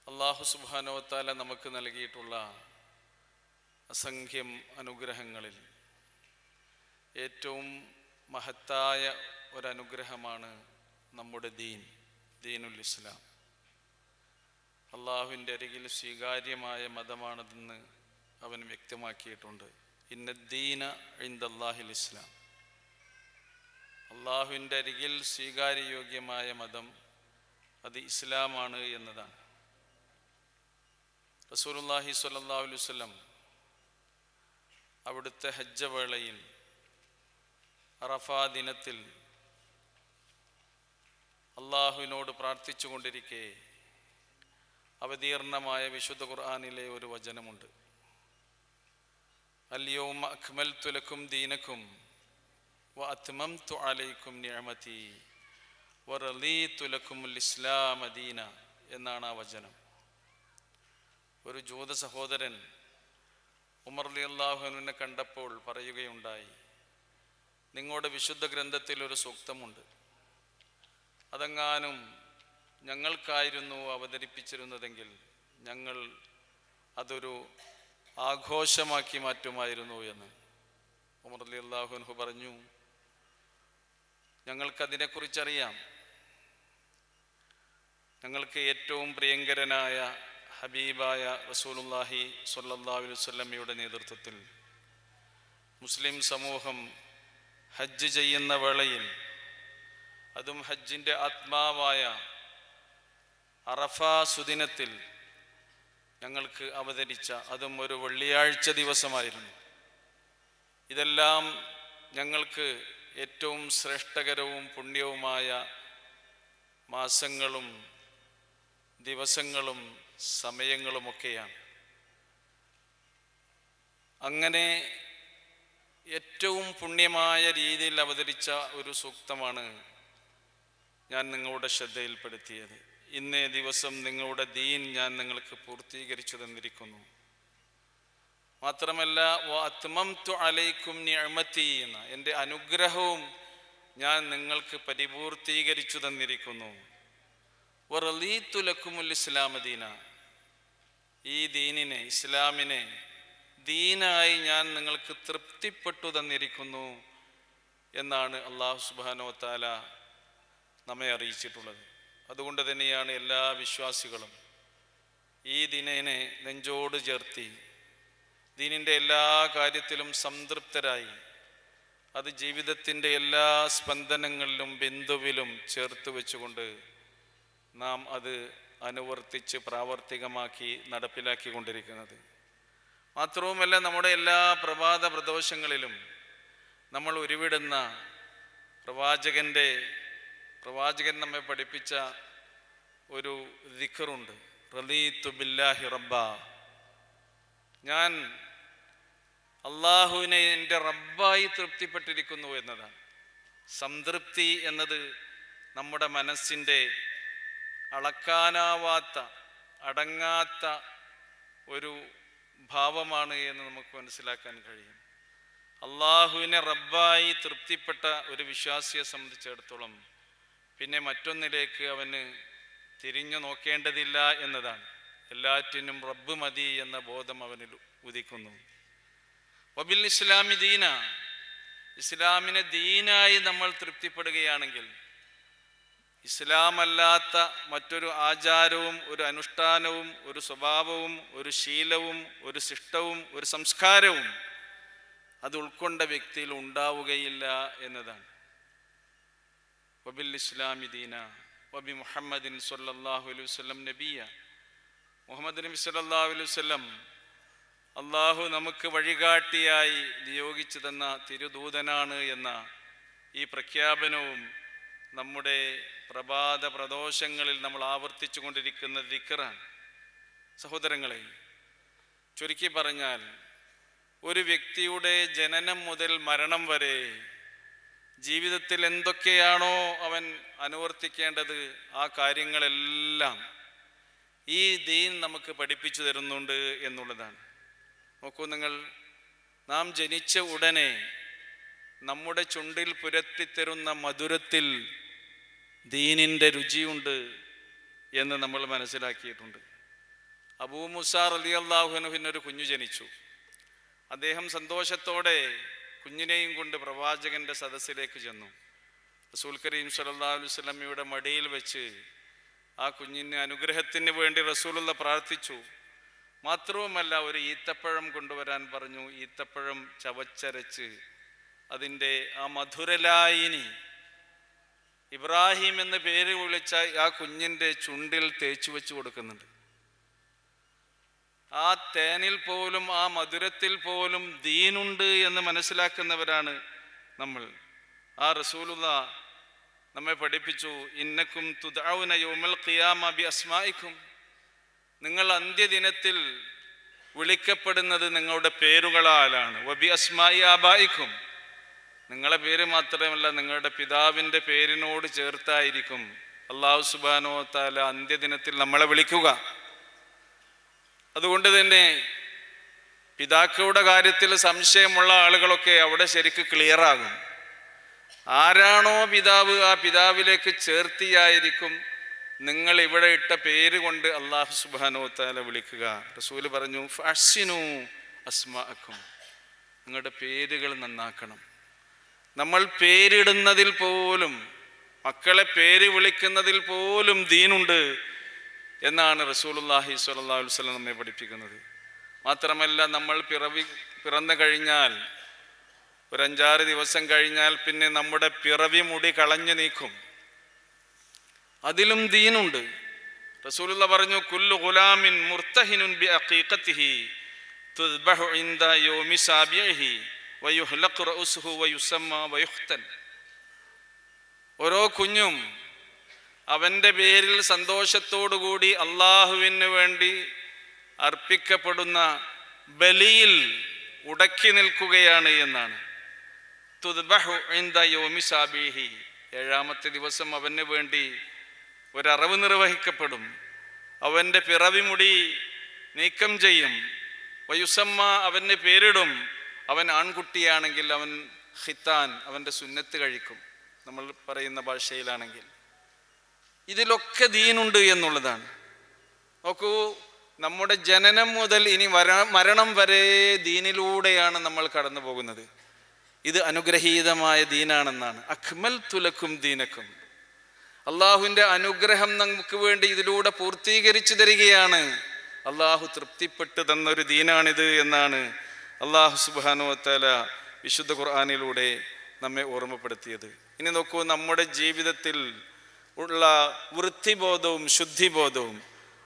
അല്ലാഹു സുബ്ഹാനഹു വ തആല നമുക്ക് നൽകിയിട്ടുള്ള അസംഖ്യം അനുഗ്രഹങ്ങളിൽ ഏറ്റവും മഹത്തായ ഒരനുഗ്രഹമാണ് നമ്മുടെ ദീനുൽ ഇസ്ലാം. അള്ളാഹുവിൻ്റെ അരികിൽ സ്വീകാര്യമായ മതമാണതെന്ന് അവൻ വ്യക്തമാക്കിയിട്ടുണ്ട്. ഇന്നദ്ദീന ഇൻദല്ലാഹിൽ ഇസ്ലാം. അള്ളാഹുവിൻ്റെ അരികിൽ സ്വീകാര്യയോഗ്യമായ മതം അത് ഇസ്ലാമാണ് എന്നതാണ്. റസൂലുള്ളാഹി സ്വല്ലല്ലാഹു അലൈഹി വസല്ലം അവിടുത്തെ ഹജ്ജ് വേളയിൽ അറഫാ ദിനത്തിൽ അള്ളാഹുവിനോട് പ്രാർത്ഥിച്ചു കൊണ്ടിരിക്കെ അവതീർണമായ വിശുദ്ധ ഖുർആനിലെ ഒരു വചനമുണ്ട്. അൽയൗമ അക്മൽതു ലക്കും ദീനക്കും വ അത്മംതു അലൈക്കും നിഅമതി വ റളീതു ലക്കുമുൽ ഇസ്ലാമ ദീന എന്നാണ് ആ വചനം. ഒരു ജൂത സഹോദരൻ ഉമർ റളിയല്ലാഹു അൻഹുവിനെ കണ്ടപ്പോൾ പറയുകയുണ്ടായി, നിങ്ങളുടെ വിശുദ്ധ ഗ്രന്ഥത്തിൽ ഒരു സൂക്തമുണ്ട്, അതെങ്ങാനും ഞങ്ങൾക്കായിരുന്നു അവതരിപ്പിച്ചിരുന്നതെങ്കിൽ ഞങ്ങൾ അതൊരു ആഘോഷമാക്കി മാറ്റുമായിരുന്നു എന്ന്. ഉമർ റളിയല്ലാഹു അൻഹു പറഞ്ഞു, ഞങ്ങൾക്കതിനെക്കുറിച്ചറിയാം. ഞങ്ങൾക്ക് ഏറ്റവും പ്രിയങ്കരനായ ഹബീബായ റസൂലുള്ളാഹി സ്വല്ലല്ലാഹു അലൈഹി വസല്ലമയുടെ നേതൃത്വത്തിൽ മുസ്ലിം സമൂഹം ഹജ്ജ് ചെയ്യുന്ന വേളയിൽ, അതും ഹജ്ജിൻ്റെ ആത്മാവായ അറഫാ സുദിനത്തിൽ ഞങ്ങൾക്ക് അവതരിച്ച, അതും ഒരു വെള്ളിയാഴ്ച ദിവസമായിരുന്നു. ഇതെല്ലാം ഞങ്ങൾക്ക് ഏറ്റവും ശ്രേഷ്ഠകരവും പുണ്യവുമായ മാസങ്ങളും ദിവസങ്ങളും സമയങ്ങളുമൊക്കെയാണ്. അങ്ങനെ ഏറ്റവും പുണ്യമായ രീതിയിൽ അവതരിച്ച ഒരു സൂക്തമാണ് ഞാൻ നിങ്ങളുടെ ശ്രദ്ധയിൽപ്പെടുത്തിയത്. ഇന്നേ ദിവസം നിങ്ങളുടെ ദീൻ ഞാൻ നിങ്ങൾക്ക് പൂർത്തീകരിച്ചു തന്നിരിക്കുന്നു. മാത്രമല്ല വ അത്മംതു അലൈക്കും നിഅമതി എന്ന എൻ്റെ അനുഗ്രഹവും ഞാൻ നിങ്ങൾക്ക് പരിപൂർത്തീകരിച്ചു തന്നിരിക്കുന്നു. വ റളീതു ലക്കുമുൽ ഇസ്ലാമ ദീന, ഈ ദീനിനെ, ഇസ്ലാമിനെ ദീനായി ഞാൻ നിങ്ങൾക്ക് തൃപ്തിപ്പെട്ടു തന്നിരിക്കുന്നു എന്നാണ് അല്ലാഹു സുബ്ഹാനഹു വ തആല നമ്മെ അറിയിച്ചിട്ടുള്ളത്. അതുകൊണ്ട് തന്നെയാണ് എല്ലാ വിശ്വാസികളും ഈ ദീനിനെ നെഞ്ചോട് ചേർത്തി ദീനിൻ്റെ എല്ലാ കാര്യത്തിലും സംതൃപ്തരായി അത് ജീവിതത്തിൻ്റെ എല്ലാ സ്പന്ദനങ്ങളിലും ബിന്ദുവിലും ചേർത്ത് വെച്ചുകൊണ്ട് നാം അത് അനുവർത്തിച്ച് പ്രാവർത്തികമാക്കി നടപ്പിലാക്കിക്കൊണ്ടിരിക്കുന്നത്. മാത്രവുമല്ല, നമ്മുടെ എല്ലാ പ്രഭാത പ്രദോഷങ്ങളിലും നമ്മൾ ഉരുവിടുന്ന പ്രവാചകൻ നമ്മെ പഠിപ്പിച്ച ഒരു ദിക്റുണ്ട്, റളീതു ബില്ലാഹി റബ്ബ. ഞാൻ അള്ളാഹുവിനെ എൻ്റെ റബ്ബായി തൃപ്തിപ്പെട്ടിരിക്കുന്നു എന്നതാണ്. സംതൃപ്തി എന്നത് നമ്മുടെ മനസ്സിൻ്റെ അളക്കാനാവാത്ത, അടങ്ങാത്ത ഒരു ഭാവമാണ് എന്ന് നമുക്ക് മനസ്സിലാക്കാൻ കഴിയും. അള്ളാഹുവിനെ റബ്ബായി തൃപ്തിപ്പെട്ട ഒരു വിശ്വാസിയെ സംബന്ധിച്ചിടത്തോളം പിന്നെ മറ്റൊന്നിലേക്ക് അവന് തിരിഞ്ഞു നോക്കേണ്ടതില്ല എന്നതാണ്. എല്ലാറ്റിനും റബ്ബ് മതി എന്ന ബോധം അവനിൽ ഉദിക്കുന്നു. വബിൽ ഇസ്ലാമി ദീന, ഇസ്ലാമിനെ ദീനായി നമ്മൾ തൃപ്തിപ്പെടുകയാണെങ്കിൽ ഇസ്ലാമല്ലാത്ത മറ്റൊരു ആചാരവും ഒരു അനുഷ്ഠാനവും ഒരു സ്വഭാവവും ഒരു ശീലവും ഒരു ശിഷ്ടവും ഒരു സംസ്കാരവും അത് ഉൾക്കൊണ്ട വ്യക്തിയിൽ ഉണ്ടാവുകയില്ല എന്നതാണ്. വബിൽ ഇസ്ലാമി ദീന വബി മുഹമ്മദിൻ സ്വല്ലല്ലാഹു അലൈഹി വസല്ലം നബിയ, മുഹമ്മദ് നബി സ്വല്ലല്ലാഹു അലൈഹി വസല്ലം അള്ളാഹു നമുക്ക് വഴികാട്ടിയായി നിയോഗിച്ചു തന്ന തിരുദൂതനാണ് എന്ന ഈ പ്രഖ്യാപനവും നമ്മുടെ പ്രഭാത പ്രദോഷങ്ങളിൽ നമ്മൾ ആവർത്തിച്ചു കൊണ്ടിരിക്കുന്ന ദിക്റാണ്. സഹോദരങ്ങളെ, ചുരുക്കി പറഞ്ഞാൽ ഒരു വ്യക്തിയുടെ ജനനം മുതൽ മരണം വരെ ജീവിതത്തിൽ എന്തൊക്കെയാണോ അവൻ അനുവർത്തിക്കേണ്ടത് ആ കാര്യങ്ങളെല്ലാം ഈ ദീൻ നമുക്ക് പഠിപ്പിച്ചു തരുന്നുണ്ട് എന്നുള്ളതാണ്. നോക്കൂ നിങ്ങൾ, നാം ജനിച്ച ഉടനെ നമ്മുടെ ചുണ്ടിൽ പുരത്തിത്തരുന്ന മധുരത്തിൽ ദീനിൻ്റെ രുചിയുണ്ട് എന്ന് നമ്മൾ മനസ്സിലാക്കിയിട്ടുണ്ട്. അബൂ മൂസാ റളിയല്ലാഹു അൻഹുവിനൊരു കുഞ്ഞു ജനിച്ചു. അദ്ദേഹം സന്തോഷത്തോടെ കുഞ്ഞിനെയും കൊണ്ട് പ്രവാചകന്റെ സദസ്സിലേക്ക് ചെന്നു. റസൂൽ കരീം സ്വല്ലല്ലാഹു അലൈഹി വസല്ലമയുടെ മടിയിൽ വെച്ച് ആ കുഞ്ഞിന് അനുഗ്രഹത്തിന് വേണ്ടി റസൂലുള്ള പ്രാർത്ഥിച്ചു. മാത്രവുമല്ല, ഒരു ഈത്തപ്പഴം കൊണ്ടുവരാൻ പറഞ്ഞു. ഈത്തപ്പഴം ചവച്ചരച്ച് അതിൻ്റെ ആ മധുരലായിനി ഇബ്രാഹിം എന്ന് പേര് വിളിച്ച ആ കുഞ്ഞിൻ്റെ ചുണ്ടിൽ തേച്ചു വെച്ച് കൊടുക്കുന്നുണ്ട്. ആ തേനിൽ പോലും ആ മധുരത്തിൽ പോലും ദീനുണ്ട് എന്ന് മനസ്സിലാക്കുന്നവരാണ് നമ്മൾ. ആ റസൂലുള്ള നമ്മെ പഠിപ്പിച്ചു, ഇന്നക്കും തുദഊന യൗമൽ ഖിയാമ ബി അസ്മാഇക്കും, നിങ്ങൾ അന്ത്യദിനത്തിൽ വിളിക്കപ്പെടുന്നത് നിങ്ങളുടെ പേരുകളാലാണ്. വബി അസ്മായി ആബായിക്കും, നിങ്ങളെ പേര് മാത്രമല്ല നിങ്ങളുടെ പിതാവിൻ്റെ പേരിനോട് ചേർത്തായിരിക്കും അല്ലാഹു സുബ്ഹാനഹു വ തആല അന്ത്യദിനത്തിൽ നമ്മളെ വിളിക്കുക. അതുകൊണ്ട് തന്നെ പിതാക്കളുടെ കാര്യത്തിൽ സംശയമുള്ള ആളുകളൊക്കെ അവിടെ ശരിക്ക് ക്ലിയർ ആകും. ആരാണോ പിതാവ് ആ പിതാവിലേക്ക് ചേർത്തിയായിരിക്കും നിങ്ങൾ ഇവിടെ ഇട്ട പേര് കൊണ്ട് അല്ലാഹു സുബ്ഹാനഹു വ തആല വിളിക്കുക. റസൂല് പറഞ്ഞു, ഫഅഹ്സിനു അസ്മാഅക്കും, നിങ്ങളുടെ പേരുകൾ നന്നാക്കണം. നമ്മൾ പേരിടുന്നതിൽ പോലും, മക്കളെ പേര് വിളിക്കുന്നതിൽ പോലും ദീനുണ്ട് എന്നാണ് റസൂലുള്ളാഹി സ്വല്ലല്ലാഹു അലൈഹി വസല്ലം നമ്മെ പഠിപ്പിക്കുന്നത്. മാത്രമല്ല, നമ്മൾ പിറന്നു കഴിഞ്ഞാൽ ഒരു 5-6 ദിവസം കഴിഞ്ഞാൽ പിന്നെ നമ്മുടെ പിറവി മുടി കളഞ്ഞു നീക്കും. അതിലും ദീനുണ്ട്. റസൂലുള്ള പറഞ്ഞു, കുല്ലു ഗുലാമിൻ മുർത്തഹിനുൻ ബി അഖീഖതിഹി തുദ്ബഹു ഇൻദ യൗമി സാബിഇഹി വയുഹ്ലഖു റഅസുഹു വയുസമ്മ വയുഖ്തൻ. ഓരോ കുഞ്ഞും അവൻ്റെ പേരിൽ സന്തോഷത്തോടുകൂടി അള്ളാഹുവിന് വേണ്ടി അർപ്പിക്കപ്പെടുന്ന ബലിയിൽ ഉടക്കി നിൽക്കുകയാണ് എന്നാണ്. തുദ്ബഹു ഇൻദ യൗമി സാബിഇഹി, 7ാമത്തെ ദിവസം അവന് വേണ്ടി ഒരറവ് നിർവഹിക്കപ്പെടും. അവൻ്റെ പിറവി മുടി നീക്കം ചെയ്യും. വയുസമ്മ, അവന് പേരിടും. അവൻ ആൺകുട്ടിയാണെങ്കിൽ അവൻ ഖിത്താൻ, അവൻ്റെ സുന്നത്ത് കഴിക്കും, നമ്മൾ പറയുന്ന ഭാഷയിലാണെങ്കിൽ. ഇതിലൊക്കെ ദീനുണ്ട് എന്നുള്ളതാണ്. നോക്കൂ, നമ്മുടെ ജനനം മുതൽ ഇനി മരണം വരെ ദീനിലൂടെയാണ് നമ്മൾ കടന്നു പോകുന്നത്. ഇത് അനുഗ്രഹീതമായ ദീനാണെന്നാണ്. അക്മൽതു ലക്കും ദീനക്കും, അള്ളാഹുവിൻ്റെ അനുഗ്രഹം നമുക്ക് വേണ്ടി ഇതിലൂടെ പൂർത്തീകരിച്ചു തരികയാണ്. അള്ളാഹു തൃപ്തിപ്പെട്ട് തന്നൊരു ദീനാണിത് എന്നാണ് അള്ളാഹു സുബ്ഹാനഹു വ തആല വിശുദ്ധ ഖുർആനിലൂടെ നമ്മെ ഓർമ്മപ്പെടുത്തിയത്. ഇനി നോക്കൂ, നമ്മുടെ ജീവിതത്തിൽ ഉള്ള വൃത്തിബോധവും ശുദ്ധിബോധവും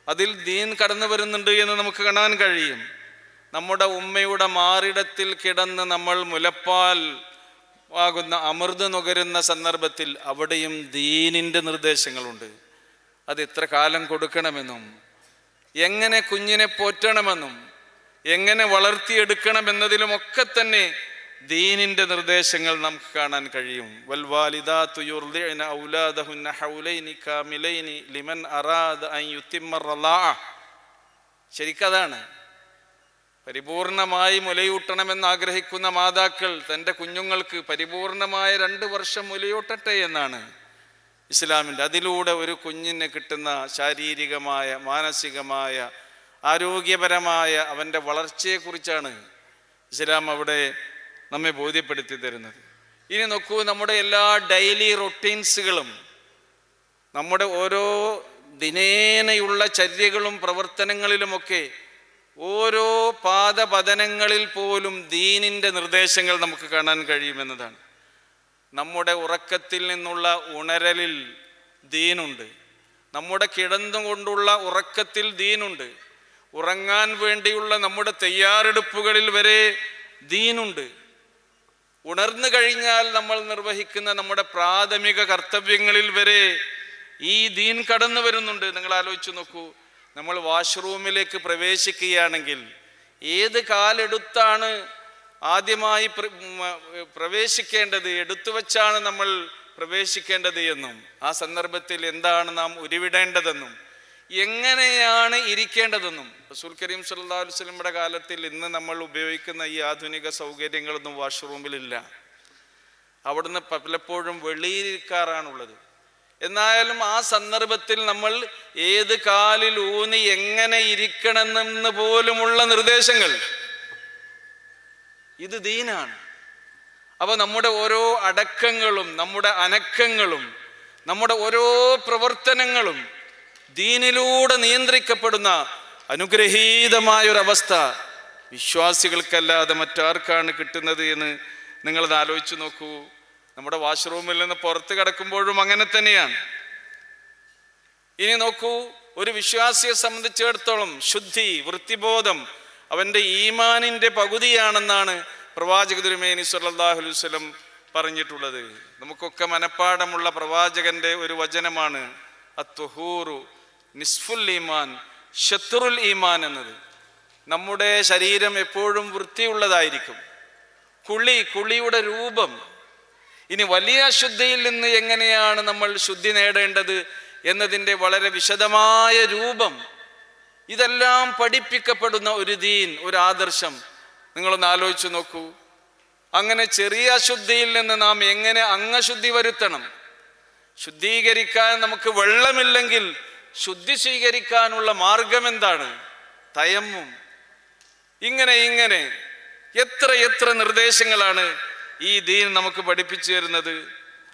അതിൽ ദീൻ കടന്നു വരുന്നുണ്ട് എന്ന് നമുക്ക് കാണാൻ കഴിയും. നമ്മുടെ ഉമ്മയുടെ മാറിടത്തിൽ കിടന്ന് നമ്മൾ മുലപ്പാൽ ആകുന്ന അമൃത് നുകരുന്ന സന്ദർഭത്തിൽ അവിടെയും ദീനിൻ്റെ നിർദ്ദേശങ്ങളുണ്ട്. അത് എത്ര കാലം കൊടുക്കണമെന്നും എങ്ങനെ കുഞ്ഞിനെ പോറ്റണമെന്നും എങ്ങനെ വളർത്തിയെടുക്കണമെന്നതിലുമൊക്കെ തന്നെ ദീനിൻ്റെ നിർദ്ദേശങ്ങൾ നമുക്ക് കാണാൻ കഴിയും. വൽവാലിദാതു യുർദിഅന ഔലാദഹുന്ന ഹൗലൈനി കാമിലൈനി ലിമൻ അറാദ അൻ യുതിമ്മ റളാഅ. ശരിക്കതാണ്, പരിപൂർണമായി മുലയൂട്ടണമെന്ന് ആഗ്രഹിക്കുന്ന മാതാക്കൾ തൻ്റെ കുഞ്ഞുങ്ങൾക്ക് പരിപൂർണമായ 2 വർഷം മുലയൂട്ടട്ടെ എന്നാണ് ഇസ്ലാമിൻ്റെ. അതിലൂടെ ഒരു കുഞ്ഞിന് കിട്ടുന്ന ശാരീരികമായ, മാനസികമായ, ആരോഗ്യപരമായ അവൻ്റെ വളർച്ചയെക്കുറിച്ചാണ് ഇസ്ലാം അവിടെ നമ്മെ ബോധ്യപ്പെടുത്തി തരുന്നത്. ഇനി നോക്കൂ, നമ്മുടെ എല്ലാ ഡെയിലി റൊട്ടീൻസുകളും, നമ്മുടെ ഓരോ ദിനേനയുള്ള ചര്യകളും പ്രവർത്തനങ്ങളിലുമൊക്കെ ഓരോ പാദപതനങ്ങളിൽ പോലും ദീനിൻ്റെ നിർദ്ദേശങ്ങൾ നമുക്ക് കാണാൻ കഴിയുമെന്നതാണ്. നമ്മുടെ ഉറക്കത്തിൽ നിന്നുള്ള ഉണരലിൽ ദീനുണ്ട്. നമ്മുടെ കിടന്നുകൊണ്ടുള്ള ഉറക്കത്തിൽ ദീനുണ്ട്. ഉറങ്ങാൻ വേണ്ടിയുള്ള നമ്മുടെ തയ്യാറെടുപ്പുകളിൽ വരെ ദീനുണ്ട്. ഉണർന്നു കഴിഞ്ഞാൽ നമ്മൾ നിർവഹിക്കുന്ന നമ്മുടെ പ്രാഥമിക കർത്തവ്യങ്ങളിൽ വരെ ഈ ദീൻ കടന്നു വരുന്നുണ്ട്. നിങ്ങൾ ആലോചിച്ച് നോക്കൂ, നമ്മൾ വാഷ്റൂമിലേക്ക് പ്രവേശിക്കുകയാണെങ്കിൽ ഏത് കാലെടുത്താണ് ആദ്യമായി പ്രവേശിക്കേണ്ടത്, എടുത്തു വച്ചാണ് നമ്മൾ പ്രവേശിക്കേണ്ടത് എന്നും ആ സന്ദർഭത്തിൽ എന്താണ് നാം ഉരുവിടേണ്ടതെന്നും എങ്ങനെയാണ് ഇരിക്കേണ്ടതെന്നും റസൂൽ കരീം സല്ലല്ലാഹു അലൈഹി വസല്ലമയുടെ കാലത്തിൽ ഇന്ന് നമ്മൾ ഉപയോഗിക്കുന്ന ഈ ആധുനിക സൗകര്യങ്ങളൊന്നും വാഷ്റൂമിലില്ല. അവിടുന്ന് പലപ്പോഴും വെളിയിലിരിക്കാറാണുള്ളത്. എന്നാലും ആ സന്ദർഭത്തിൽ നമ്മൾ ഏത് കാലിൽ ഊന്നി എങ്ങനെ ഇരിക്കണമെന്ന് പോലുമുള്ള നിർദ്ദേശങ്ങൾ, ഇത് ദീനാണ്. അപ്പൊ നമ്മുടെ ഓരോ അടക്കങ്ങളും, നമ്മുടെ അനക്കങ്ങളും, നമ്മുടെ ഓരോ പ്രവർത്തനങ്ങളും ദീനിലൂടെ നിയന്ത്രിക്കപ്പെടുന്ന അനുഗ്രഹീതമായൊരവസ്ഥ വിശ്വാസികൾക്കല്ലാതെ മറ്റാർക്കാണ് കിട്ടുന്നത് എന്ന് നിങ്ങളത് ആലോചിച്ച് നോക്കൂ. നമ്മുടെ വാഷ്റൂമിൽ നിന്ന് പുറത്ത് കിടക്കുമ്പോഴും അങ്ങനെ തന്നെയാണ്. ഇനി നോക്കൂ, ഒരു വിശ്വാസിയെ സംബന്ധിച്ചിടത്തോളം ശുദ്ധി, വൃത്തിബോധം അവൻ്റെ ഈമാനിൻ്റെ പകുതിയാണെന്നാണ് പ്രവാചക തിരുമേനി സ്വല്ലല്ലാഹു അലൈഹി വസല്ലം പറഞ്ഞിട്ടുള്ളത്. നമുക്കൊക്കെ മനപ്പാടമുള്ള പ്രവാചകന്റെ ഒരു വചനമാണ് അത്വഹൂറു നിസ്ഫുൽ ഈമാൻ ശത്രുൽ ഈമാൻ എന്നത്. നമ്മുടെ ശരീരം എപ്പോഴും വൃത്തിയുള്ളതായിരിക്കും. കുളിയുടെ രൂപം. ഇനി വലിയ അശുദ്ധിയിൽ നിന്ന് എങ്ങനെയാണ് നമ്മൾ ശുദ്ധി നേടേണ്ടത് എന്നതിൻ്റെ വളരെ വിശദമായ രൂപം, ഇതെല്ലാം പഠിപ്പിക്കപ്പെടുന്ന ഒരു ദീൻ, ഒരു ആദർശം നിങ്ങളൊന്ന് ആലോചിച്ച് നോക്കൂ. അങ്ങനെ ചെറിയ അശുദ്ധിയിൽ നിന്ന് നാം എങ്ങനെ അംഗശുദ്ധി വരുത്തണം? ശുദ്ധീകരിക്കാൻ നമുക്ക് വെള്ളമില്ലെങ്കിൽ ശുദ്ധി സ്വീകരിക്കാനുള്ള മാർഗം എന്താണ്? തയമ്മും. ഇങ്ങനെ എത്ര നിർദ്ദേശങ്ങളാണ് ഈ ദീൻ നമുക്ക് പഠിപ്പിച്ചു തരുന്നത്.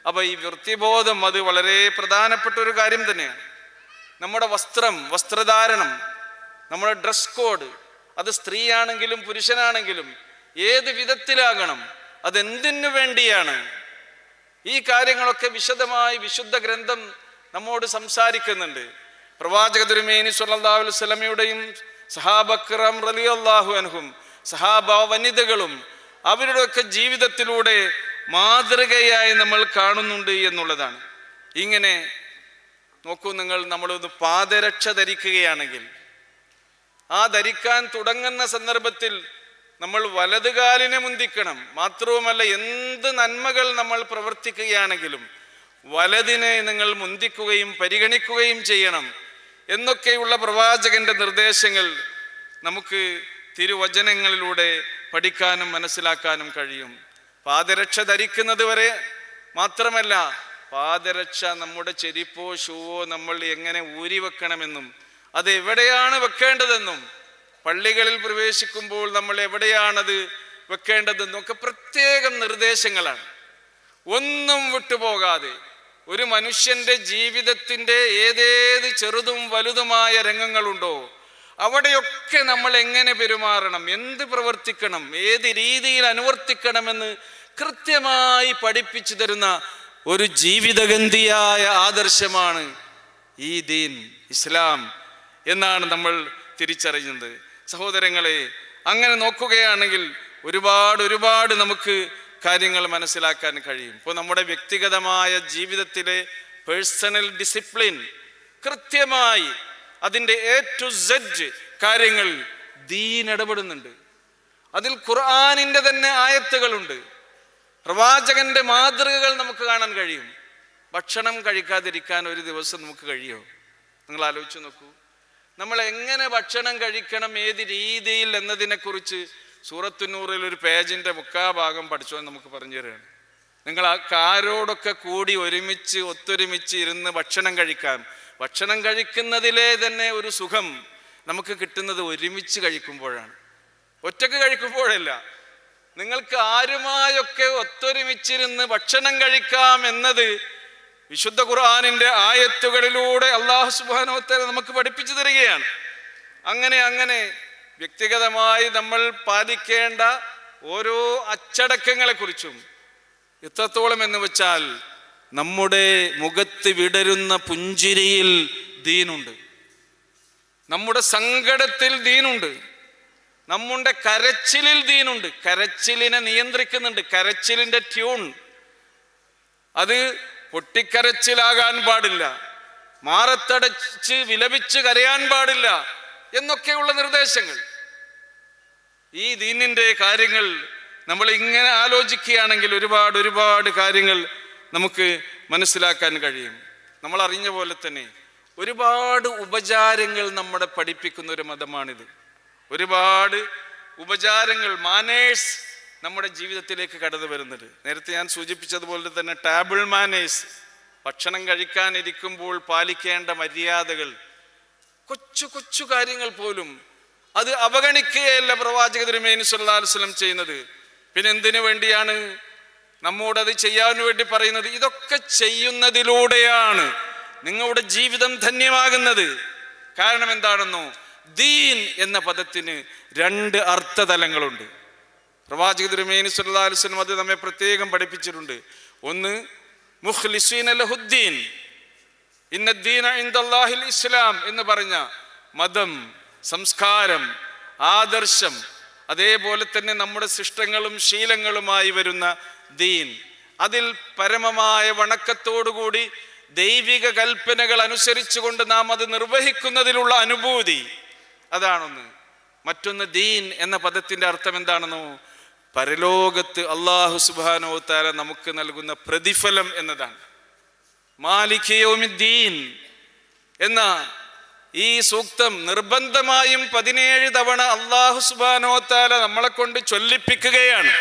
അപ്പൊ ഈ വൃത്തിബോധം അത് വളരെ പ്രധാനപ്പെട്ട ഒരു കാര്യം തന്നെയാണ്. നമ്മുടെ വസ്ത്രധാരണം, നമ്മുടെ ഡ്രസ് കോഡ്, അത് സ്ത്രീയാണെങ്കിലും പുരുഷനാണെങ്കിലും ഏത് വിധത്തിലാകണം, അതെന്തിനു വേണ്ടിയാണ്, ഈ കാര്യങ്ങളൊക്കെ വിശദമായി വിശുദ്ധ ഗ്രന്ഥം നമ്മോട് സംസാരിക്കുന്നുണ്ട്. പ്രവാചക തിരുമേനി സ്വല്ലല്ലാഹു അലൈഹി വസല്ലമയുടെയും സഹാബക്കറം റളിയല്ലാഹു അൻഹും സഹാബ വനിതകളും അവരുടെയൊക്കെ ജീവിതത്തിലൂടെ മാതൃകയായി നമ്മൾ കാണുന്നുണ്ട് എന്നുള്ളതാണ്. ഇങ്ങനെ നോക്കൂ നിങ്ങൾ, നമ്മളൊന്ന് പാദരക്ഷ ധരിക്കുകയാണെങ്കിൽ ആ ധരിക്കാൻ തുടങ്ങുന്ന സന്ദർഭത്തിൽ നമ്മൾ വലതുകാലിനെ മുന്തിക്കണം. മാത്രവുമല്ല, എന്ത് നന്മകൾ നമ്മൾ പ്രവർത്തിക്കുകയാണെങ്കിലും വലതിനെ നിങ്ങൾ മുന്തിക്കുകയും പരിഗണിക്കുകയും ചെയ്യണം എന്നൊക്കെയുള്ള പ്രവാചകന്റെ നിർദ്ദേശങ്ങൾ നമുക്ക് തിരുവചനങ്ങളിലൂടെ പഠിക്കാനും മനസ്സിലാക്കാനും കഴിയും. പാദരക്ഷ ധരിക്കുന്നത് വരെ മാത്രമല്ല, പാദരക്ഷ നമ്മുടെ ചെരിപ്പോ ഷൂവോ നമ്മൾ എങ്ങനെ ഊരി വെക്കണമെന്നും അത് എവിടെയാണ് വെക്കേണ്ടതെന്നും, പള്ളികളിൽ പ്രവേശിക്കുമ്പോൾ നമ്മൾ എവിടെയാണത് വെക്കേണ്ടതെന്നും ഒക്കെ പ്രത്യേകം നിർദ്ദേശങ്ങളാണ്. ഒന്നും വിട്ടുപോകാതെ ഒരു മനുഷ്യന്റെ ജീവിതത്തിൻ്റെ ഏതേത് ചെറുതും വലുതുമായ രംഗങ്ങളുണ്ടോ അവിടെയൊക്കെ നമ്മൾ എങ്ങനെ പെരുമാറണം, എന്ത് പ്രവർത്തിക്കണം, ഏത് രീതിയിൽ അനുവർത്തിക്കണമെന്ന് കൃത്യമായി പഠിപ്പിച്ചു തരുന്ന ഒരു ജീവിതഗന്ധിയായ ആദർശമാണ് ഈ ദീൻ, ഇസ്ലാം എന്നാണ് നമ്മൾ തിരിച്ചറിയുന്നത്. സഹോദരങ്ങളെ, അങ്ങനെ നോക്കുകയാണെങ്കിൽ ഒരുപാട് നമുക്ക് കാര്യങ്ങൾ മനസ്സിലാക്കാൻ കഴിയും. ഇപ്പോൾ നമ്മുടെ വ്യക്തിഗതമായ ജീവിതത്തിലെ പേഴ്സണൽ ഡിസിപ്ലിൻ കൃത്യമായി അതിൻ്റെ A to Z കാര്യങ്ങൾ ദീൻ ഇടപെടുന്നുണ്ട്. അതിൽ ഖുർആനിൻ്റെ തന്നെ ആയത്തുകളുണ്ട്, പ്രവാചകന്റെ മാതൃകകൾ നമുക്ക് കാണാൻ കഴിയും. ഭക്ഷണം കഴിക്കാതിരിക്കാൻ ഒരു ദിവസം നമുക്ക് കഴിയുമോ? നിങ്ങൾ ആലോചിച്ച് നോക്കൂ. നമ്മൾ എങ്ങനെ ഭക്ഷണം കഴിക്കണം, ഏത് രീതിയിൽ എന്നതിനെക്കുറിച്ച് സൂറത്തു നൂറിൽ ഒരു പേജിൻ്റെ മുക്കാഭാഗം പഠിച്ചോ നമുക്ക് പറഞ്ഞു തരികയാണ്. നിങ്ങൾ ആ കാരോടൊക്കെ കൂടി ഒത്തൊരുമിച്ച് ഇരുന്ന് ഭക്ഷണം കഴിക്കാം. ഭക്ഷണം കഴിക്കുന്നതിലെ തന്നെ ഒരു സുഖം നമുക്ക് കിട്ടുന്നത് ഒരുമിച്ച് കഴിക്കുമ്പോഴാണ്, ഒറ്റക്ക് കഴിക്കുമ്പോഴല്ല. നിങ്ങൾക്ക് ആരുമായൊക്കെ ഒത്തൊരുമിച്ചിരുന്ന് ഭക്ഷണം കഴിക്കാം എന്നത് വിശുദ്ധ ഖുർആനിൻ്റെ ആയത്തുകളിലൂടെ അല്ലാഹു സുബ്ഹാനഹു വ തആല നമുക്ക് പഠിപ്പിച്ചു തരികയാണ്. അങ്ങനെ വ്യക്തിഗതമായി നമ്മൾ പാലിക്കേണ്ട ഓരോ അച്ചടക്കങ്ങളെക്കുറിച്ചും എത്രത്തോളം എന്ന് വെച്ചാൽ നമ്മുടെ മുഖത്ത് വിടരുന്ന പുഞ്ചിരിയിൽ ദീനുണ്ട്, നമ്മുടെ സങ്കടത്തിൽ ദീനുണ്ട്, നമ്മുടെ കരച്ചിലിൽ ദീനുണ്ട്. കരച്ചിലിനെ നിയന്ത്രിക്കുന്നുണ്ട്. കരച്ചിലിൻ്റെ ട്യൂൺ അത് പൊട്ടിക്കരച്ചിലാകാൻ പാടില്ല, മാറത്തടച്ച് വിലപിച്ച് കരയാൻ പാടില്ല എന്നൊക്കെയുള്ള നിർദ്ദേശങ്ങൾ. ഈ ദീനിൻ്റെ കാര്യങ്ങൾ നമ്മൾ ഇങ്ങനെ ആലോചിക്കുകയാണെങ്കിൽ ഒരുപാട് കാര്യങ്ങൾ നമുക്ക് മനസ്സിലാക്കാൻ കഴിയും. നമ്മൾ അറിഞ്ഞ പോലെ തന്നെ ഒരുപാട് ഉപചാരങ്ങൾ നമ്മളെ പഠിപ്പിക്കുന്ന ഒരു മതമാണിത്. ഒരുപാട് ഉപചാരങ്ങൾ, മാനേഴ്സ് നമ്മുടെ ജീവിതത്തിലേക്ക് കടന്നു വരുന്നത്. നേരത്തെ ഞാൻ സൂചിപ്പിച്ചതുപോലെ തന്നെ ടേബിൾ മാനേഴ്സ്, ഭക്ഷണം കഴിക്കാനിരിക്കുമ്പോൾ പാലിക്കേണ്ട മര്യാദകൾ, കൊച്ചു കൊച്ചു കാര്യങ്ങൾ പോലും അത് അവഗണിക്കുകയല്ല പ്രവാചക തിരുമേനി സല്ലല്ലാഹു അലൈഹി വസല്ലം ചെയ്യുന്നത്. പിന്നെ എന്തിനു വേണ്ടിയാണ് നമ്മോടത് ചെയ്യാൻ വേണ്ടി പറയുന്നത്? ഇതൊക്കെ ചെയ്യുന്നതിലൂടെയാണ് നിങ്ങളുടെ ജീവിതം ധന്യമാകുന്നത്. കാരണം എന്താണെന്നോ, ദീൻ എന്ന പദത്തിന് 2 അർത്ഥതലങ്ങളുണ്ട്. പ്രവാചക തിരുമേനി സല്ലല്ലാഹു അലൈഹി വസല്ലം അത് നമ്മെ പ്രത്യേകം പഠിപ്പിച്ചിട്ടുണ്ട്. ഒന്ന്, മുഖ്ലിസീന ലഹുദ്ദീൻ, ഇന്നദ്ദീന ഇൻദല്ലാഹിൽ ഇസ്ലാം എന്ന് പറഞ്ഞ മതം, സംസ്കാരം, ആദർശം, അതേപോലെ തന്നെ നമ്മുടെ ശിഷ്ടങ്ങളും ശീലങ്ങളുമായി വരുന്ന ദീൻ, അതിൽ പരമമായ വണക്കത്തോടുകൂടി ദൈവിക കൽപ്പനകൾ അനുസരിച്ചുകൊണ്ട് നാം അത് നിർവഹിക്കുന്നതിലുള്ള അനുഭൂതി, അതാണൊന്ന്. മറ്റൊന്ന്, ദീൻ എന്ന പദത്തിന്റെ അർത്ഥം എന്താണെന്നോ, പരലോകത്ത് അല്ലാഹു സുബ്ഹാനഹു വ തആല നമുക്ക് നൽകുന്ന പ്രതിഫലം എന്നതാണ്. മാലിക് യൗമിദ്ദീൻ എന്ന ഈ സൂക്തം നിർബന്ധമായും 17 തവണ അല്ലാഹു സുബ്ഹാനഹു വ തആല നമ്മളെ കൊണ്ട് ചൊല്ലിപ്പിക്കുകയാണ്.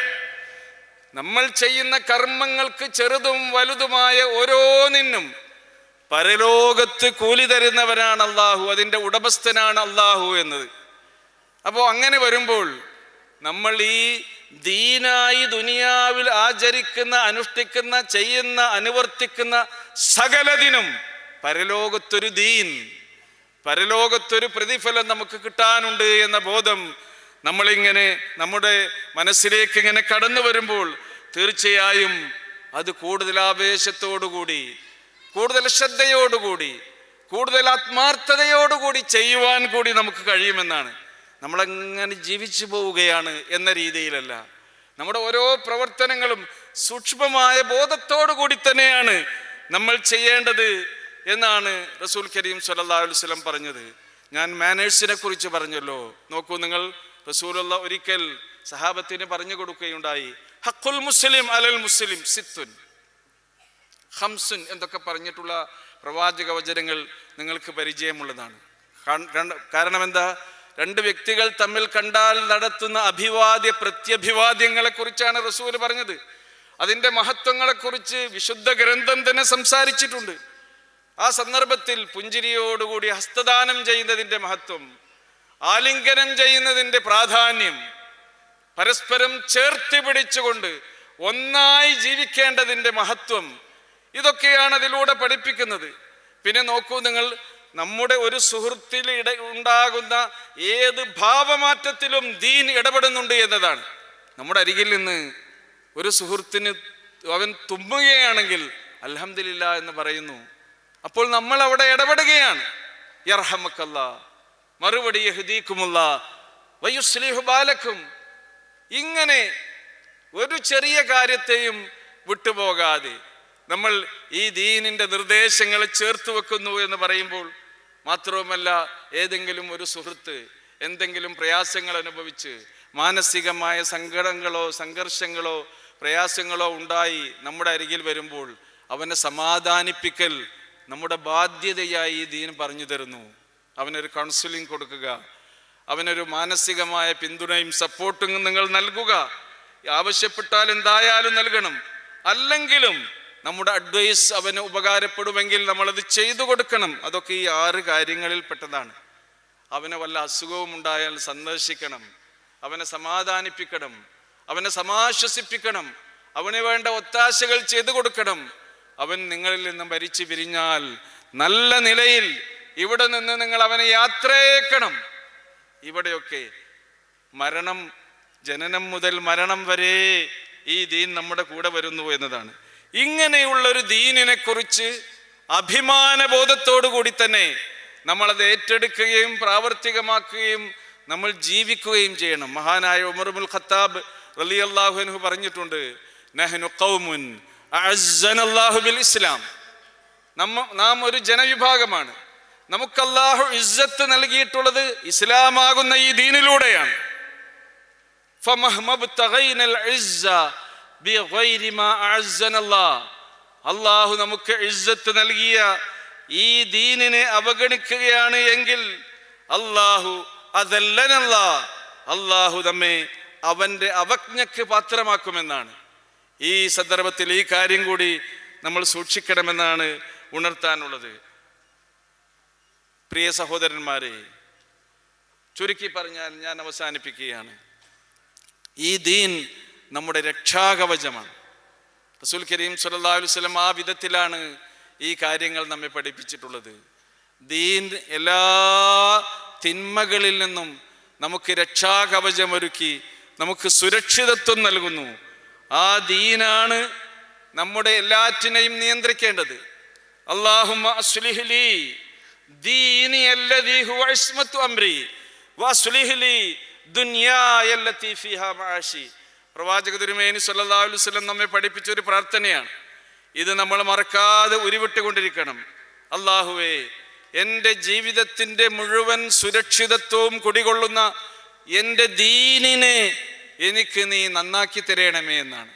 നമ്മൾ ചെയ്യുന്ന കർമ്മങ്ങൾക്ക് ചെറുതും വലുതുമായ ഓരോന്നിനും പരലോകത്ത് കൂലി തരുന്നവനാണ് അല്ലാഹു, അതിൻ്റെ ഉടമസ്ഥനാണ് അല്ലാഹു എന്നത്. അപ്പോൾ അങ്ങനെ വരുമ്പോൾ നമ്മൾ ഈ ദീനായി ദുനിയാവിൽ ആചരിക്കുന്ന, അനുഷ്ഠിക്കുന്ന, ചെയ്യുന്ന, അനുവർത്തിക്കുന്ന സകലതിനും പരലോകത്തൊരു ദീൻ, പരലോകത്തൊരു പ്രതിഫലം നമുക്ക് കിട്ടാനുണ്ട് എന്ന ബോധം നമ്മളിങ്ങനെ നമ്മുടെ മനസ്സിലേക്ക് ഇങ്ങനെ കടന്നു വരുമ്പോൾ തീർച്ചയായും അത് കൂടുതൽ ആവേശത്തോടുകൂടി, കൂടുതൽ ശ്രദ്ധയോടുകൂടി, കൂടുതൽ ആത്മാർത്ഥതയോടുകൂടി ചെയ്യുവാൻ കൂടി നമുക്ക് കഴിയുമെന്നാണ്. നമ്മളങ്ങനെ ജീവിച്ചു പോവുകയാണ് എന്ന രീതിയിലല്ല. നമ്മുടെ ഓരോ പ്രവർത്തനങ്ങളും സൂക്ഷ്മമായ ബോധത്തോടു കൂടി തന്നെയാണ് നമ്മൾ ചെയ്യേണ്ടത് എന്നാണ് റസൂൽ കരീം സ്വല്ലല്ലാഹു അലൈഹി വസല്ലം പറഞ്ഞത്. ഞാൻ മാനേഴ്സിനെ കുറിച്ച് പറഞ്ഞല്ലോ. നോക്കൂ നിങ്ങൾ, റസൂലുള്ളാഹി ഒരിക്കൽ സഹാബത്തിന് പറഞ്ഞു കൊടുക്കുകയുണ്ടായി, ഹഖുൽ മുസ്ലിം അലൽ മുസ്ലിം സിത്തുൻ ഖംസുൻ എന്നൊക്കെ പറഞ്ഞിട്ടുള്ള പ്രവാചക വചനങ്ങൾ നിങ്ങൾക്ക് പരിചയമുള്ളതാണ്. കാരണം എന്താ? 2 വ്യക്തികൾ തമ്മിൽ കണ്ടാൽ നടത്തുന്ന അഭിവാദ്യ പ്രത്യഭിവാദ്യങ്ങളെ കുറിച്ചാണ് റസൂൽ പറഞ്ഞത്. അതിൻ്റെ മഹത്വങ്ങളെക്കുറിച്ച് വിശുദ്ധ ഗ്രന്ഥം തന്നെ സംസാരിച്ചിട്ടുണ്ട്. ആ സന്ദർഭത്തിൽ പുഞ്ചിരിയോടുകൂടി ഹസ്തദാനം ചെയ്യുന്നതിൻ്റെ മഹത്വം, ആലിംഗനം ചെയ്യുന്നതിൻ്റെ പ്രാധാന്യം, പരസ്പരം ചേർത്ത് പിടിച്ചുകൊണ്ട് ഒന്നായി ജീവിക്കേണ്ടതിൻ്റെ മഹത്വം, ഇതൊക്കെയാണ് അതിലൂടെ പഠിപ്പിക്കുന്നത്. പിന്നെ നോക്കൂ നിങ്ങൾ, നമ്മുടെ ഒരു സുഹൃത്തിൽ ഉണ്ടാകുന്ന ഏത് ഭാവമാറ്റത്തിലും ദീൻ ഇടപെടുന്നുണ്ട് എന്നതാണ്. നമ്മുടെ അരികിൽ നിന്ന് ഒരു സുഹൃത്തിന് അവൻ തുമ്മുകയാണെങ്കിൽ അൽഹംദുലില്ലാ എന്ന് പറയുന്നു. അപ്പോൾ നമ്മൾ അവിടെ ഇടപെടുകയാണ്. യർഹമക്കല്ലാ, മറുപടി യഹ്ദീകുമുല്ലാ വയുസ്ലിഹു ബാലക്കും. ഇങ്ങനെ ഒരു ചെറിയ കാര്യത്തെയും വിട്ടുപോകാതെ നമ്മൾ ഈ ദീനിൻ്റെ നിർദ്ദേശങ്ങൾ ചേർത്ത് വെക്കുന്നു എന്ന് പറയുമ്പോൾ മാത്രവുമല്ല, ഏതെങ്കിലും ഒരു സുഹൃത്ത് എന്തെങ്കിലും പ്രയാസങ്ങൾ അനുഭവിച്ച് മാനസികമായ സങ്കടങ്ങളോ സംഘർഷങ്ങളോ പ്രയാസങ്ങളോ ഉണ്ടായി നമ്മുടെ അരികിൽ വരുമ്പോൾ അവനെ സമാധാനിപ്പിക്കൽ നമ്മുടെ ബാധ്യതയായി ഈ ദീൻ പറഞ്ഞു തരുന്നു. അവനൊരു കൗൺസിലിംഗ് കൊടുക്കുക, അവനൊരു മാനസികമായ പിന്തുണയും സപ്പോർട്ടും നിങ്ങൾ നൽകുക. ആവശ്യപ്പെട്ടാൽ എന്തായാലും നൽകണം. അല്ലെങ്കിലും നമ്മുടെ അഡ്വൈസ് അവന് ഉപകാരപ്പെടുമെങ്കിൽ നമ്മളത് ചെയ്തു കൊടുക്കണം. അതൊക്കെ ഈ 6 കാര്യങ്ങളിൽ പെട്ടതാണ്. അവന് വല്ല അസുഖവും ഉണ്ടായാൽ സന്ദർശിക്കണം, അവനെ സമാധാനിപ്പിക്കണം, അവനെ സമാശ്വസിപ്പിക്കണം, അവന് വേണ്ട ഒത്താശകൾ ചെയ്തു കൊടുക്കണം. അവൻ നിങ്ങളിൽ നിന്ന് മരിച്ചു പിരിഞ്ഞാൽ നല്ല നിലയിൽ ഇവിടെ നിന്ന് നിങ്ങൾ അവനെ യാത്രയേക്കണം. ഇവിടെയൊക്കെ മരണം, ജനനം മുതൽ മരണം വരെ ഈ ദീൻ നമ്മുടെ കൂടെ വരുന്നു എന്നതാണ്. ഇങ്ങനെയുള്ളൊരു ദീനിനെ കുറിച്ച് അഭിമാനബോധത്തോടു കൂടി തന്നെ നമ്മളത് ഏറ്റെടുക്കുകയും പ്രാവർത്തികമാക്കുകയും നമ്മൾ ജീവിക്കുകയും ചെയ്യണം. മഹാനായ ഉമർ ഇബ്നുൽ ഖത്താബ് റളിയല്ലാഹു അൻഹു പറഞ്ഞിട്ടുണ്ട്, നഹ്നു ഖൗമുൻ അഅസ്സനല്ലാഹു ബിൽ ഇസ്ലാം. നാം ഒരു ജനവിഭാഗമാണ്, നമുക്ക് അല്ലാഹു ഇസ്സത്ത് നൽകിയിട്ടുള്ളത് ഇസ്ലാമാകുന്ന ഈ ദീനിലൂടെയാണ്. ഫമഹ്മബ്തഗൈനൽ ഇസ്സ ബിഗൈരി മാ അഅസ്സനല്ലാഹ്. അല്ലാഹു നമുക്ക് ഇസ്സത്ത് നൽകിയ ഈ ദീനിനെ അവഗണിക്കുകയാണ് എങ്കിൽ അല്ലാഹു അദല്ലനല്ലാഹ്, അല്ലാഹു നമ്മെ അവന്റെ അവജ്ഞയ്ക്ക് പാത്രമാക്കുമെന്നാണ്. ഈ സന്ദർഭത്തിൽ ഈ കാര്യം കൂടി നമ്മൾ സൂക്ഷിക്കണമെന്നാണ് ഉണർത്താനുള്ളത്. പ്രിയ സഹോദരന്മാരെ, ചുരുക്കി പറഞ്ഞാൽ ഞാൻ അവസാനിപ്പിക്കുകയാണ്. ഈ ദീൻ നമ്മുടെ രക്ഷാകവചമാണ്. റസൂൽ കരീം സ്വല്ലല്ലാഹു അലൈഹി വസല്ലം ആ വിധത്തിലാണ് ഈ കാര്യങ്ങൾ നമ്മെ പഠിപ്പിച്ചിട്ടുള്ളത്. ദീൻ എല്ലാ തിന്മകളിൽ നിന്നും നമുക്ക് രക്ഷാകവചമൊരുക്കി നമുക്ക് സുരക്ഷിതത്വം നൽകുന്നു. ആ ദീനാണ് നമ്മുടെ എല്ലാറ്റിനെയും നിയന്ത്രിക്കേണ്ടത്. അല്ലാഹുമ്മ അസ്ലിഹ് ലീ ദീനി അല്ലദീ ഹുവ ഇസ്മത്തു അംരി വഅസ്ലിഹ് ലീ ദുനിയായ അല്ലതി ഫീഹാ മആശി. പ്രവാചക തിരുമേനി സ്വല്ലല്ലാഹു അലൈഹി വസല്ലം നമ്മെ പഠിപ്പിച്ച ഒരു പ്രാർത്ഥനയാണ്. ഇത് നമ്മൾ മറക്കാതെ ഉരുവിട്ടുകൊണ്ടിരിക്കണം. അല്ലാഹുവേ, എൻ്റെ ജീവിതത്തിൻ്റെ മുഴുവൻ സുരക്ഷിതത്വവും കുടികൊള്ളുന്ന എൻ്റെ ദീനിനെ എനിക്ക് നീ നന്നാക്കി തരണമേ എന്നാണ്.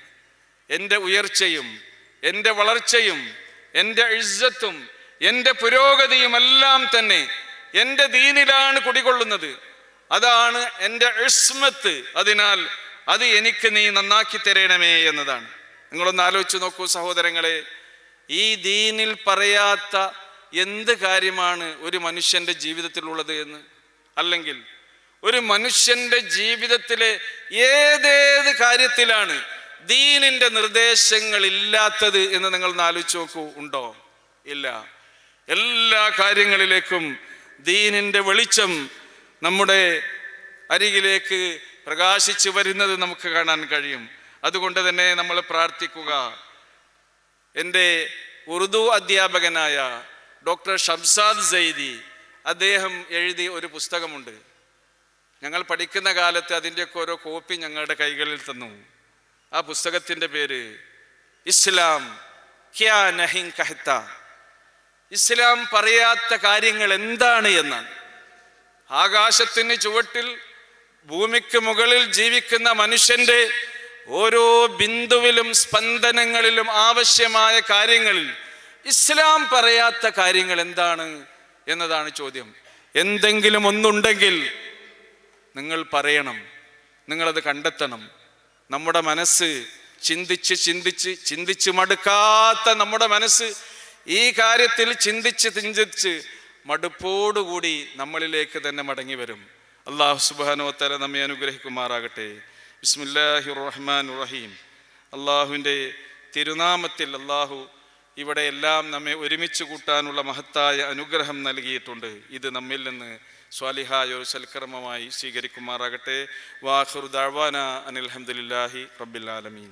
എൻ്റെ ഉയർച്ചയും എൻ്റെ വളർച്ചയും എൻ്റെ ഇസ്സത്തും എൻ്റെ പുരോഗതിയും എല്ലാം തന്നെ എൻ്റെ ദീനിലാണ് കുടികൊള്ളുന്നത്. അതാണ് എൻ്റെ ഇസ്മത്ത്. അതിനാൽ അത് എനിക്ക് നീ നന്നാക്കി തരണമേ എന്നതാണ്. നിങ്ങളൊന്ന് ആലോചിച്ച് നോക്കൂ സഹോദരങ്ങളെ, ഈ ദീനിൽ പറയാത്ത എന്ത് കാര്യമാണ് ഒരു മനുഷ്യൻ്റെ ജീവിതത്തിലുള്ളത് എന്ന്, അല്ലെങ്കിൽ ഒരു മനുഷ്യൻ്റെ ജീവിതത്തിലെ ഏതേത് കാര്യത്തിലാണ് ദീനിൻ്റെ നിർദ്ദേശങ്ങൾ ഇല്ലാത്തത് എന്ന് നിങ്ങളൊന്ന് ആലോചിച്ച് നോക്കൂ. ഉണ്ടോ? ഇല്ല. എല്ലാ കാര്യങ്ങളിലേക്കും ദീനിൻ്റെ വെളിച്ചം നമ്മുടെ അരികിലേക്ക് പ്രകാശിച്ചു വരുന്നത് നമുക്ക് കാണാൻ കഴിയും. അതുകൊണ്ട് തന്നെ നമ്മൾ പ്രാർത്ഥിക്കുക. എൻ്റെ ഉറുദു അധ്യാപകനായ ഡോക്ടർ ഷംസാദ് സൈദി, അദ്ദേഹം എഴുതിയ ഒരു പുസ്തകമുണ്ട്. ഞങ്ങൾ പഠിക്കുന്ന കാലത്ത് അതിൻ്റെയൊക്കെ ഓരോ കോപ്പി ഞങ്ങളുടെ കൈകളിൽ തന്നു. ആ പുസ്തകത്തിൻ്റെ പേര് ഇസ്ലാം ക്യാ നഹി കഹ്താ. ഇസ്ലാം പറയാത്ത കാര്യങ്ങൾ എന്താണ് എന്നാണ്. ആകാശത്തിന് ചുവട്ടിൽ ഭൂമിക്ക് മുകളിൽ ജീവിക്കുന്ന മനുഷ്യൻ്റെ ഓരോ ബിന്ദുവിലും സ്പന്ദനങ്ങളിലും ആവശ്യമായ കാര്യങ്ങളിൽ ഇസ്ലാം പറയാത്ത കാര്യങ്ങൾ എന്താണ് എന്നതാണ് ചോദ്യം. എന്തെങ്കിലും ഒന്നുണ്ടെങ്കിൽ നിങ്ങൾ പറയണം, നിങ്ങളത് കണ്ടെത്തണം. നമ്മുടെ മനസ്സ് ചിന്തിച്ച് ചിന്തിച്ച് ചിന്തിച്ച് മടുക്കാത്ത നമ്മുടെ മനസ്സ് ഈ കാര്യത്തിൽ ചിന്തിച്ച് ചിന്തിച്ച് മടുപ്പോടുകൂടി നമ്മളിലേക്ക് തന്നെ മടങ്ങി വരും. അല്ലാഹു സുബ്ഹാനഹു വ തആല നമ്മെ അനുഗ്രഹിക്കുമാറാകട്ടെ. ബിസ്മില്ലാഹിർ റഹ്മാനിർ റഹീം. അള്ളാഹുവിൻ്റെ തിരുനാമത്തിൽ അള്ളാഹു ഇവിടെ എല്ലാം നമ്മെ ഒരുമിച്ച് കൂട്ടാനുള്ള മഹത്തായ അനുഗ്രഹം നൽകിയിട്ടുണ്ട്. ഇത് നമ്മിൽ നിന്ന് സ്വാലിഹായ ഒരു സൽക്കർമ്മമായി സ്വീകരിക്കുമാറാകട്ടെ. വാഖിറു ദഅ്വാനാ അനിൽ ഹംദുലില്ലാഹി റബ്ബിൽ ആലമീൻ.